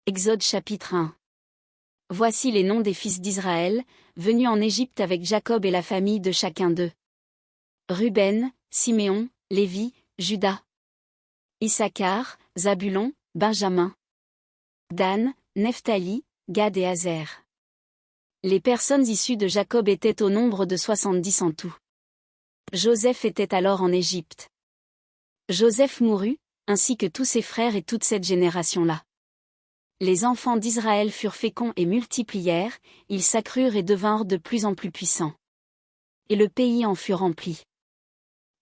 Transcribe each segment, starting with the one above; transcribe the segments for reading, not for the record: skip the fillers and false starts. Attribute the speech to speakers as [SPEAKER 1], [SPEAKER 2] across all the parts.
[SPEAKER 1] Exode chapitre 1. Voici les noms des fils d'Israël, venus en Égypte avec Jacob et la famille de chacun d'eux. Ruben, Siméon, Lévi, Juda. Issachar, Zabulon, Benjamin. Dan, Nephtali, Gad et Azer. Les personnes issues de Jacob étaient au nombre de 70 en tout. Joseph était alors en Égypte. Joseph mourut, ainsi que tous ses frères et toute cette génération-là. Les enfants d'Israël furent féconds et multiplièrent, ils s'accrurent et devinrent de plus en plus puissants. Et le pays en fut rempli.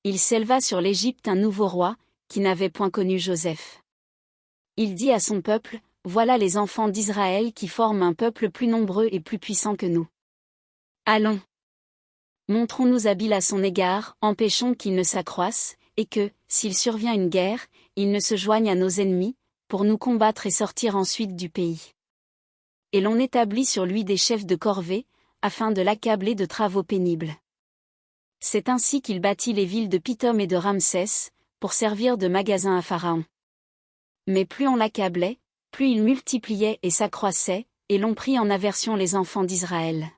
[SPEAKER 1] Il s'éleva sur l'Égypte un nouveau roi, qui n'avait point connu Joseph. Il dit à son peuple, voilà les enfants d'Israël qui forment un peuple plus nombreux et plus puissant que nous. Allons. Montrons-nous habiles à son égard, empêchons qu'il ne s'accroisse, et que, s'il survient une guerre, il ne se joigne à nos ennemis, pour nous combattre et sortir ensuite du pays. Et l'on établit sur lui des chefs de corvée, afin de l'accabler de travaux pénibles. C'est ainsi qu'il bâtit les villes de Pithom et de Ramsès, pour servir de magasin à Pharaon. Mais plus on l'accablait, plus il multipliait et s'accroissait, et l'on prit en aversion les enfants d'Israël.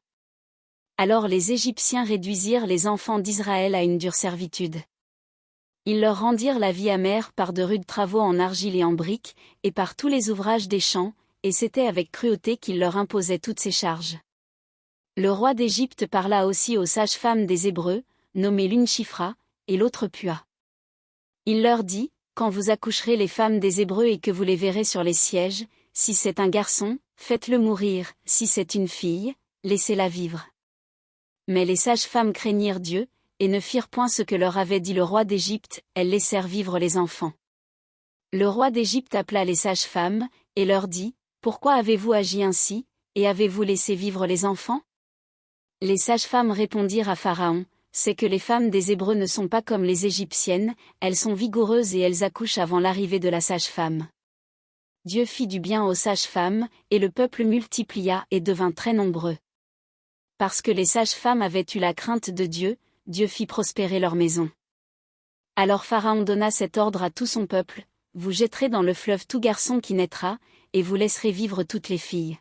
[SPEAKER 1] Alors les Égyptiens réduisirent les enfants d'Israël à une dure servitude. Ils leur rendirent la vie amère par de rudes travaux en argile et en briques, et par tous les ouvrages des champs, et c'était avec cruauté qu'ils leur imposaient toutes ces charges. Le roi d'Égypte parla aussi aux sages-femmes des Hébreux, nommées l'une Shifra, et l'autre Pua. Il leur dit, quand vous accoucherez les femmes des Hébreux et que vous les verrez sur les sièges, si c'est un garçon, faites-le mourir, si c'est une fille, laissez-la vivre. Mais les sages-femmes craignirent Dieu, et ne firent point ce que leur avait dit le roi d'Égypte, elles laissèrent vivre les enfants. Le roi d'Égypte appela les sages-femmes, et leur dit, pourquoi avez-vous agi ainsi, et avez-vous laissé vivre les enfants? Les sages-femmes répondirent à Pharaon, c'est que les femmes des Hébreux ne sont pas comme les Égyptiennes, elles sont vigoureuses et elles accouchent avant l'arrivée de la sage-femme. Dieu fit du bien aux sages-femmes, et le peuple multiplia et devint très nombreux. Parce que les sages-femmes avaient eu la crainte de Dieu, Dieu fit prospérer leur maison. Alors Pharaon donna cet ordre à tout son peuple, vous jetterez dans le fleuve tout garçon qui naîtra, et vous laisserez vivre toutes les filles.